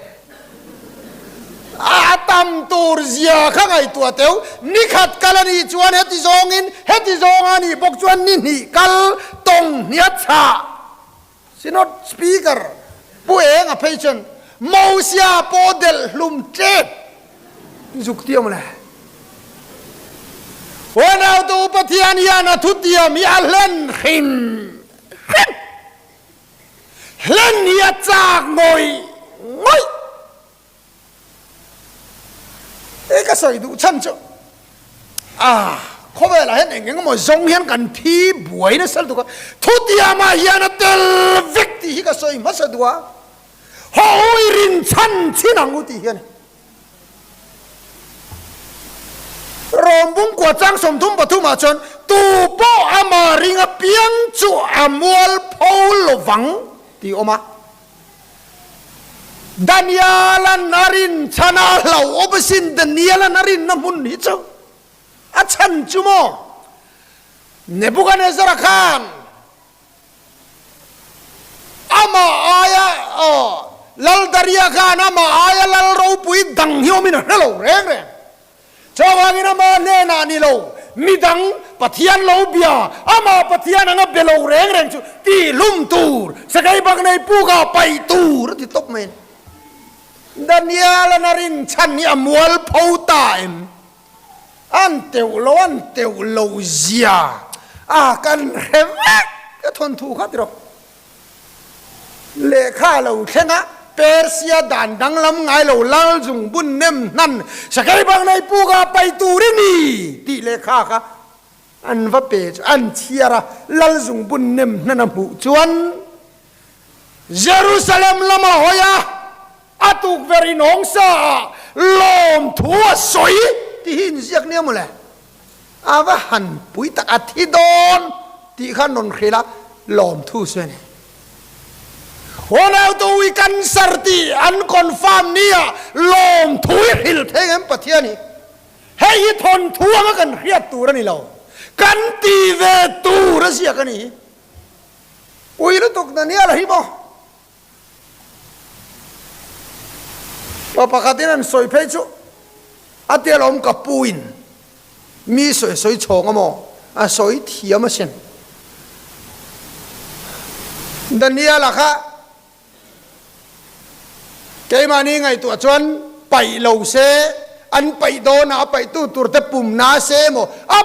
อาตมตูร์เสียข้างไอตัวเตียวนิขัดกัลนี่จวนเฮติซองอินเฮติซองอันนี้บอกจวนนี่กัลตรงนิอัจฉาสินอตสปีกเกอร์ผู้เองอะเพชนมอเสียโปเดลลุมเจ็ดจุกเตียมเลยวันเอาตัวปฏิญาณยานาทุติยมีอัลเลนหิมเล่นยาจากงอยก็ใส่ดูฉันจ้ะเขาเวลาเห็นอย่างงี้ก็มาส่งเห็นกันพี่บวยนะสักตัวทุติยามาเฮียนาเตลวิกที่ก็ใส่มาสักตัวโอ้ยรินชันที่นังอุติเฮียนรวมบุ้งกวาดจังสมทุมปทุมอาชนตูโปอามาริงเปียงจูอามวลพอลวังที่ออกมาดานิเอลนารินชนะเราอบสินดานิเอลนารินน้ำมุนหิจอาชันจุโมเนบุกาเนซาร์ขานอามาอายะลัลดาริยาขานามาอายะลัลรูปุยดังฮิโอมินะนั่นโลเร่งชาวากินามาเนนานี่โลมีดังปะเทียนโลเบียอามาปะเทียนงับเบลเร่งจูตีลุมตูร์สกายบักในปูกาไปตูร์ที่ตบเมนดานิเอลนารินชันนี่อมวลพาวตาเอ็มอันเตวโลเซียกันเรเวกก็ทนถูกครับที่เราเลขาเราเช่นนะเปอร์เซียด่านดังลำไงเราลาจุงบุญเนมนั่นสกายบางในปูกาไปตูรินีที่เลขาค่ะอันว่าเปจอันเชียระลาจุงบุญเนมนั่นนะผู้จวนเยรูซาเล็มละมาหอยาอาตุกเวรินองซาลมทัวสวยที่หินเสียกเนี่ยมั้งเลยว่าหันปุยตะอาทิดอนที่ขันนนเคละลมทัวสวยวันเอาตัววิกันสร์ตีอันคอนฟาร์มเนี่ยลมทัวหิลเทงปะเทียนี่ให้ทนทัวมากันเรียบตัวนี่เรากันตีเวตูระเสียกันนี่ปุยรู้ตกนั่นเนี่ยอะไรบ่ว่าปกตินั้นสวยเพชรอาเตียลมกับปูอินมีสวยชงอ่ะมั้งสวยเทียมมาเช่นดันเนียล่ะค่ะ มานี่ไงตัวจวนไปโลเซอันไปโดนไปตู้ตัวแต่ปุ่มนาเซโม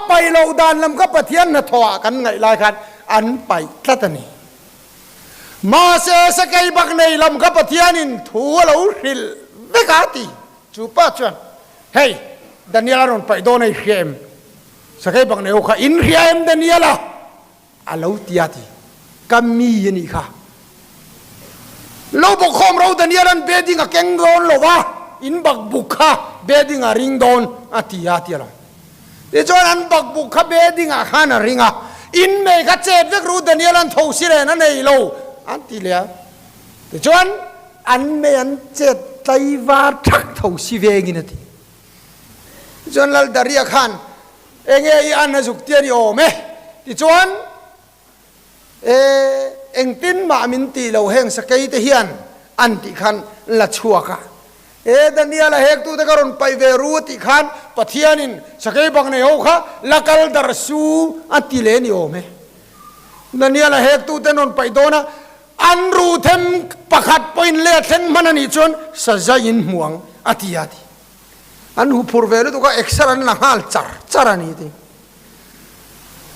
ไปโลดานลำก็ปะเทียนนะถวากันไงลายกันอันไปทัตนีมาเซสกายบักในลำก็ปะเทียนินทัวเราหิลเวกาตีจูป้าจวนเฮ้ยดานิเอลรอนไปโดนในเขมสกายบักในโอค่ะอินเขมดานิเอลอาลูติยาตีกัมมีนี่ค่ะเราบอกคอมเราดานิเอลันเบดิ้งกับเก่งโดนหรอวะอินบักบุกค่ะเบดิ้งกับริงโดนตียาตีละเดี๋ยวจวนอันบักบุกค่ะเบดิ้งกับข้านะริงอ่ะอินเมย์กับเจ็ดเวกรู้ดานิเอลันทวีสิเรนั่นเองเราอันตีเลียเดี๋ยวจวนอันเมย์อันเจ็ดไต้หวันทักทวีสิเวกินทีจวนลัลดาริยาขันเองอันนั้นสุกเตียนี่โอเมเดี๋ยวจวนเอ็งตินมามินตีเราเฮงสกัยเทียนอันติขันละชัวกะดันเนียละเฮกตูตะการุนไปเวรูติขันปะเทียนินสกัยบังเนโอค่ะละกัลดารสูอันติเลนิโอเมดันเนียละเฮกตูตะนนไปโดนะอันรูเทมปะขัดปอยเลเทนมันนี่จวนสะใจอินห่วงอติยาติอันหูพูดเวรูตุก็เอ็กซ์รันละฮัลจารานี่ติ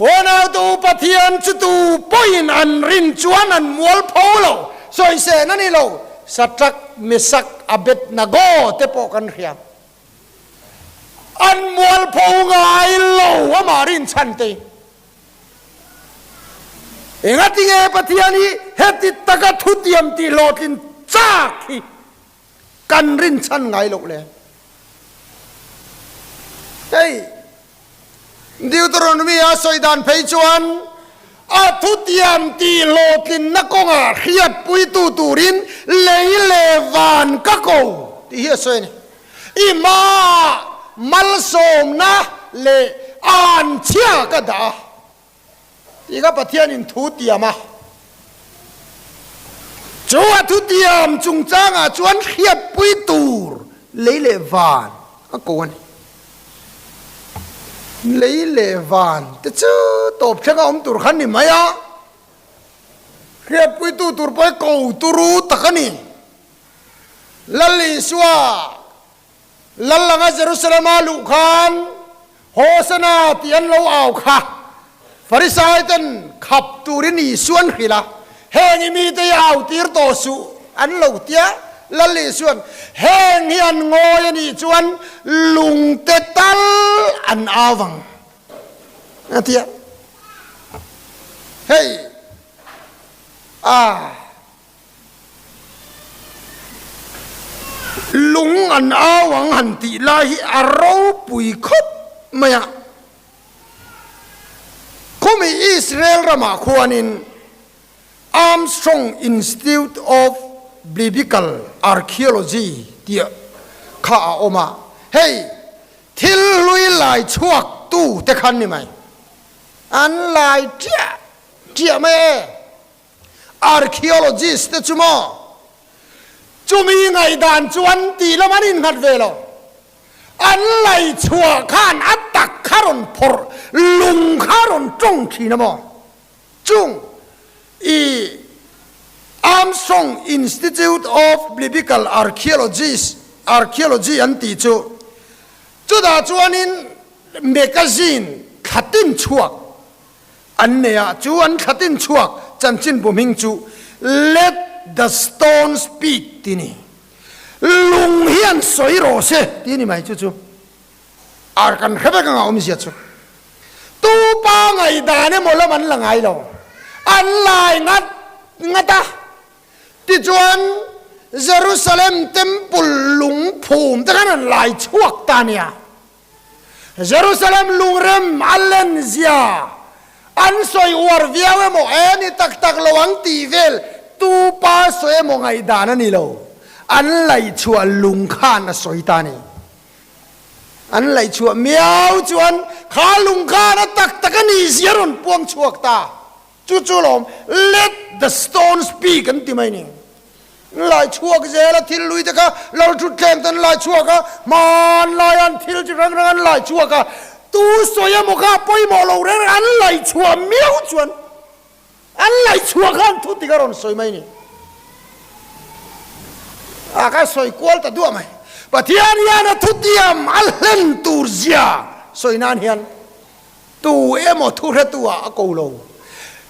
วันเอาตัวปะเทียนจุดตัวปอยอันรินจวนอันมัวลพอโลสอยเสนั่นนี่โลสัตว์มิสักอเบตนาโกเตปกันเขียบอันมัวลพอไงโลว่ามารินชันตีเองติเงปะเทียนี่เฮติตะกัดทุติยมตีโลกินจากที่กันรินชันไงโลเลยเฮ้ยดิวตรนมีอาศัยดานเพยจวนอาทุติยมตีโลกินนักงาเขียดปุยตูรินเลยเลวานกักโกที่เฮียสวยนี่อิมามัลโสมนะเลอันเชียกระดาที่ก็ปะเทียนินทุติยมาจวทุติยมจุงจางจวนเขียดปุยตูเลยเลวานกักโกนี่เลยเลวานแต่เจ้าตบเชงอมตุรขันนี่ไหมอ่ะเรียบไปตุรไปกูตุรูตะขันนี่ลัลลิสวาลัลลังเจรุสลามาลุขันโฮสนาที่อันเราเอาค่ะฟาริสายตันขับตุรินีส่วนขีละเฮงิมีแต่เอาตีร์โตสุอันเราเตียลัลลิส่วนเฮงเฮียนงอยนี่ส่วนลุงเตตัลอันอาวังนั่นเตียเฮ้ยลุงอันอาวังหันติลาฮิอาราวปุยคบมา呀คุมีอิสราเอลรามาควานิน Armstrong Institute of Biblical Archaeology เดียข้าออกมาเฮ้ยทิลลุยลายชวกตู้แต่คันนี่ไหมอันลายเจ้าไหม Archaeologist แต่จุโมจุมีไงด่านจวนตีละมันอินขัดเวลอันลายชวกข้านอัตตักคารอนพอร์ลุงคารอนจงขีนะโมจุงArmstrong Institute of Biblical Archaeology อันติจูจุดาจวนนินเมกาซีนขัดตินชวกอันเนียจวนขัดตินชวกจันจินบุมิงจู Let the stone speak ที่นี่ลุงเฮียนสวยโรเซที่นี่ไหมจูอาร์กันเขบกันเอาไม่เสียจูตู้ป้าไงดาเนี่ยหมดแล้วมันละไงเราอันลายงัดที่จวนเยรูซาเล็มเต็มปุลลุงภูมิแต่กันลายชวกตาเนี่ยเยรูซาเล็มลุงเรมอัลเลนเซียอันสวยอวดวิวโมเอนี่ตักระวังตีเวลตูป้าสวยโมไงดานั่นนี่เราอันลายชัวลุงข้านสวยตานี่อันลายชัวเมียวจวนข้าลุงข้านตักกันนี่เสียรุนพวงชวกตาจู่ๆลม let the stone speak กันที่ไม่นี่ลายชั่วก็จะละทิลลุยแต่ก็เราจุดแข่งตันลายชั่วก็มันลายอันทิลจุดรังลายชั่วก็ตู้สวยมุขปอยมอลเรื่องอันลายชั่วเมียวจวนอันลายชั่วกันทุกที่ก็รอนสวยไหมนี่ ka soi kwal ta du mai pathian hian a thu tiam al hlen tur zia soi nan hian tu emo thu re tu a ko lo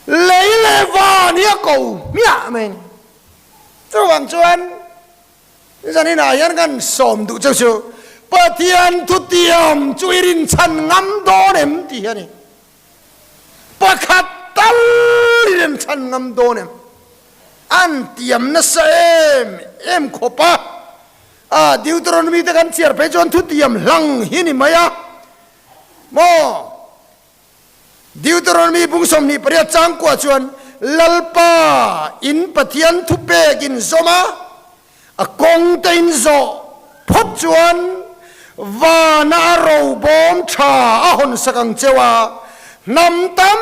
lấy lệ va nia cầu mía mình cho bằng chuan cho nên là yên gan sòm đủ cho chú pathian thu tiam chui rin chan ngắm đo nem thì này pakhat tal rin chan ngắm đo nem an tiam na sa em khopa Deuteronomy ta kan chiar pe chuan thu tiam lang hini maya mo Deuteronomy bung som ni paria chang kwa chuan lalpa in pathian thu pe gin zoma a kong te in zo phot chuan va na ro bom tha a hon sakang chewa nam tam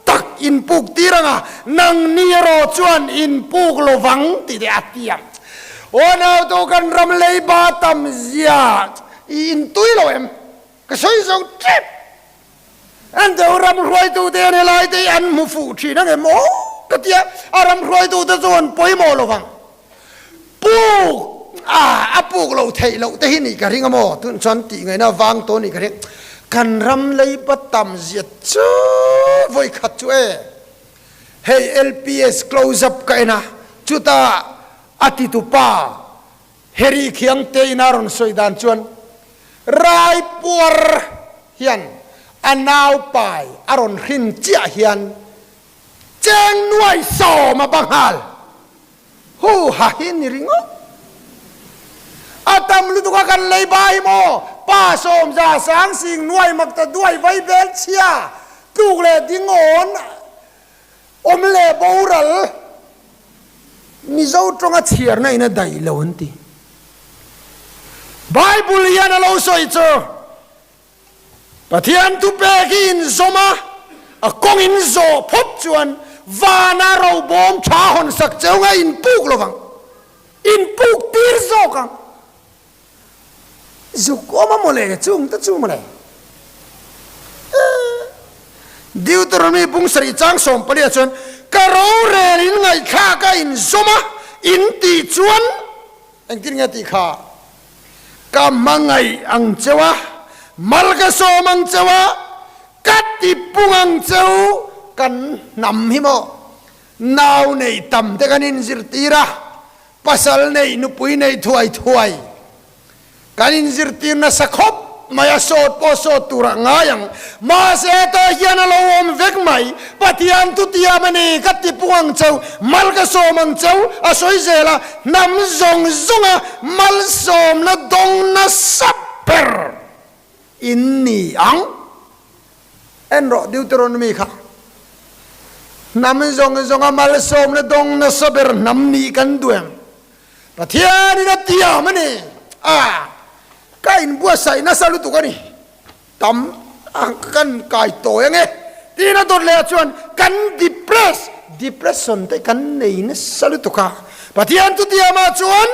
tak in puk tiranga nang ni ro chuan in puk lovang ti de atiam ona to kan ram lei ba tam zia in tuilo em ka soi zo trip anh đâu ram roi tu te ne lai te an mu fu chi na mo ka tia aram roi tu te zon poi mo lo wang pu a pu lo thei lo te hi ni ka ringa mo tun chan ti ngai na wang to ni ka ring kan ram lei batam zia chu voi khat chu e hey LPS close up ka na chuta ati tu pa heri khiang te na ron soi dan chuan rai puar hian anau pai aron hin chia hian cheng nuai so ma bang hal hu ha hin ni ringo atam lu tu kan lei bai mo pa som za sang sing nuai mak ta duai vai bel chia tu le ding on om le boral mi zo tronga chiar na ina dai lo anti Bible yana lo soi cho pathian tu pe in zoma a kong in zo phot chuan vana ro bom tha hon sak chunga in puk lovang in puk tir zo kang zu koma mole chung ta chu mole Deuteronomy bung sari chang som palia chuan ka ro re in ngai kha ka in zoma in ti chuan ang tin nga ti kha ka mangai ang chewa malga somang chewa kati pungang chew kan nam himo naw nei tam te kanin zirtira pasal nei nupui nei thuai kanin zirtir na sakhop maya sot po sot tura ngayang ma se to hian lo om vek mai pathian tu tia mani kati pungang chew malga somang chew asoi zela nam zong zonga mal som na dong na saper inni ang enro Deuteronomy kha nam zong amal som na dong na saber nam ni kan duem pathian na tia mani kain bua sai na salu tu kani tam ang kan kai to yang tina dot le chuan kan depression te kan nei na salu tu ka pathian tu tia ma chuan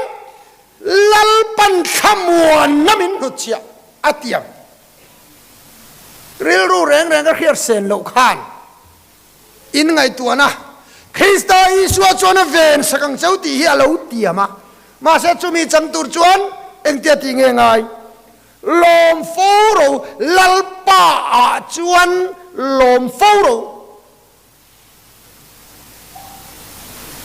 lalpan khamuan namin nu chia atiam ril ru reng ka khiar sen lo khan in ngai tu na Krista Isua chuan a ven sakang chau ti hi alo tiama ma se chumi chang tur chuan eng tia ti nge ngai lom foro lalpa a chuan lom foro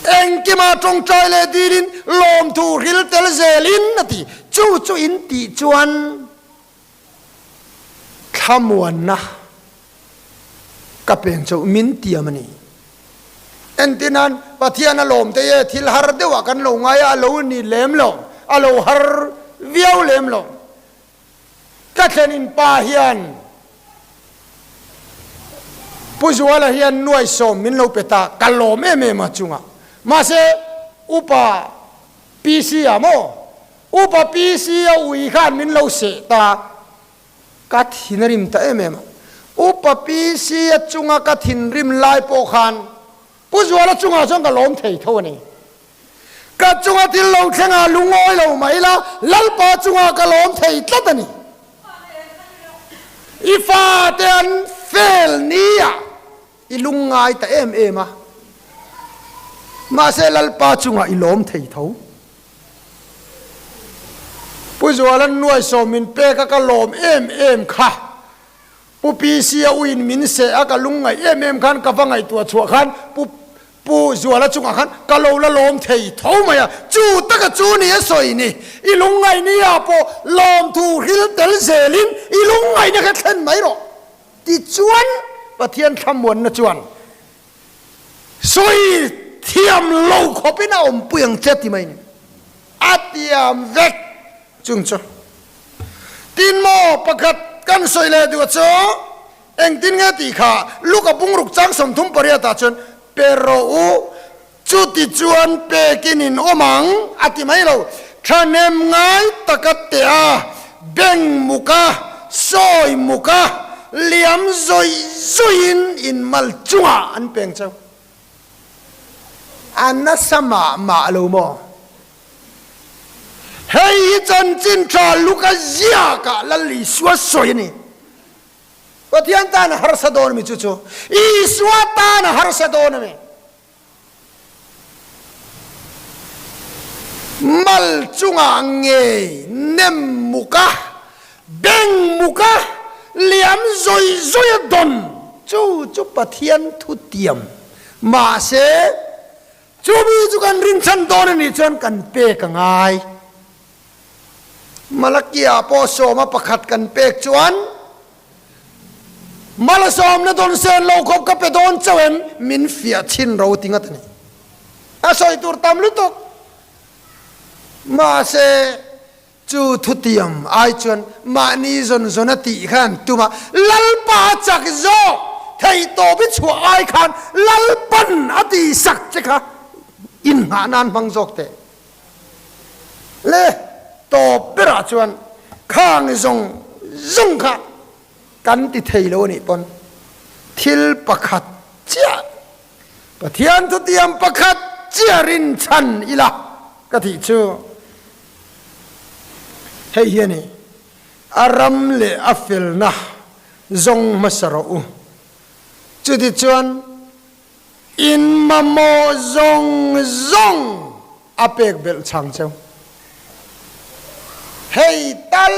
eng ki ma trong chai le dirin lom tu ril tel zelin ati chu in ti chuan khamuan na kapeng chau min tiamani entinan pathian alom te ye thil har dewa kan lo ngai a lo ni lem lo a lo har viau lem lo ka thlenin pa hian puzuala hian nuai som min lo peta kalom em ma chunga ma se upa pc amo upa pc a ui khan min lo se ta ka thinarim ta em upa pc a chunga ka thinrim lai po khan puzuala chunga chong ka lom thei tho ni ka chunga til lo thenga lungoi lo mai la lalpa chunga ka lom thei tlatani ifa te an fel nia ilungai ta em ma se lalpa chunga ilom thei tho ผู้จวนน่วยสมินเปกกะลมเอ็มค่ะผู้ปีเสียวินมินเสอกะลุงไงเอ็มคันกะฟังไงตัวชัวคันผู้จวนจุงคันกะโลละลมเทยเท่าไหมอะจูตะกะจูนี่สวยนี่อีลุงไงนี่อะปอลมทูฮิลเตลเซลินอีลุงไงเนี่ยแค่เห็นไหมหรอที่จวนประเทียนคำวนนะจวนสวยเทียมโลกเขาเป็นอมเปลืองเจ็ดที่ไหมเนี่ยอาเทียมเวกจุงจ้ะตินโมประกาศกันสวยเลยดูจ้ะเองตินเงตีขาลูกกับบุ้งรุกจังสมทุมปริยตาจนเปโรอูจุดที่จวนเปกินินโอมังอาทิไม่เราท่านเอ็มไงตะกัดเตะเบ่งมุกะซอยมุกะเลี้ยมซอยอินมัลจัวอันเป่งเจ้าอันนั้นสมาลูโมเฮ้ยจันจินทราลูกเจียกะลัลลิสวสวยนี่ว่าที่อันตานฮาร์สะโดนมิจูจูอีสวาตานฮาร์สะโดนมิมัลจุงอังเงเนมมุกะเบงมุกะเลียมซอยดอนจูปะเทียนทุเตียมมาเสจูบีจูกันรินชันโดนนี่จนกันเปกงายมาลักยาโปโซมาประคัดกันเปกจวนมาลสอมนะโดนเซนโลกบกับไปโดนเจ้าเอ็มมินฟิอาชินเราติงัดนี่อาศัยตัวตามลุตกมาเสจูทุติยมไอจวนมานีจนติขันตุมาลัลปาจักโจไทยโตบิชัวไอขันลัลปันอดีสักจิกะอินหานานฟังจกเตเลโตเปราจวนข้างจงค่ะกันติเทโลนี่ปนทิลประคัดเจียปะเทียนทุติยมประคัดเจียรินชันอีละกะทิชูเฮียนี่อารัมเลอัฟฟิลนะจงมาสระอูจุดที่ชวนอินมาโมจงอาเปกเบลช่างเจ้าเฮ้ยตัล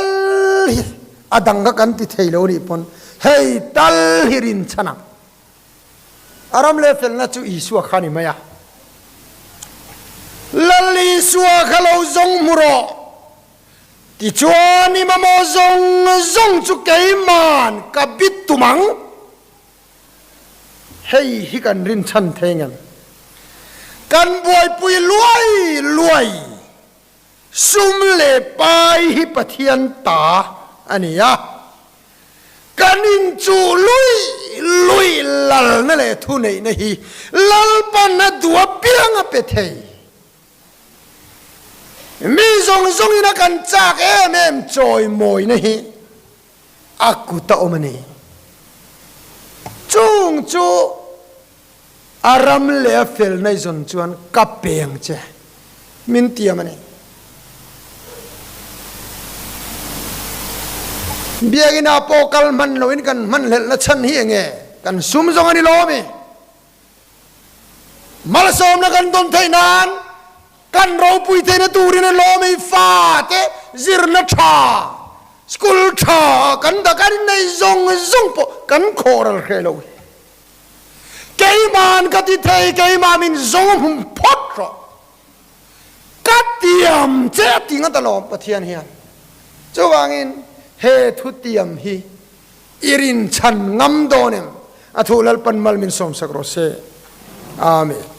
อดังกันติเทโลนี่ปนเฮ้ยตัลฮิรินชนะอารามเลฟลนะจูอิสวะขานิมายะลัลลิสวะขลาวจงมุรอติจวนนี่มาโมจงจูเกยมันกับบิดตุมังเฮ้ยฮิกันรินชันเทงันกันบวยปุยรวยซุมเลไปฮิปเทียนตาอันนี้อะกันอินจูลุยลัลนั่นแหละทุนนี่ฮีลัลปันนัดตัวเปียงเปเทมีจงอินักันจากเอ็มจอยมวยนี่ฮีอากุตอมันนี่จูอารัมเลฟเฟลในจนจวนกับเปียงเจมินเตียมันนี่เบียกินาโปกัลมันโลอินกันมันเละชันเฮียงกันซุ่มจงอันนี้โลมีมาลสอมนักันต้นไทยนานกันเราปุยเทนตูรินโลมีฟาเตจิรนัชาสกุลชากันตะกันในจงปกันโครัลเคโลเกยมันกติเทยเกยมามินจงหุ่มพอดรอกัดเตียมเจ็บติงันตลอดปะเทียนเฮียเจ้าวางินเฮทุติยมฮีอิรินชันงำโดเนมอธุลัลปันมัลมินสมสักโรเซอาเมน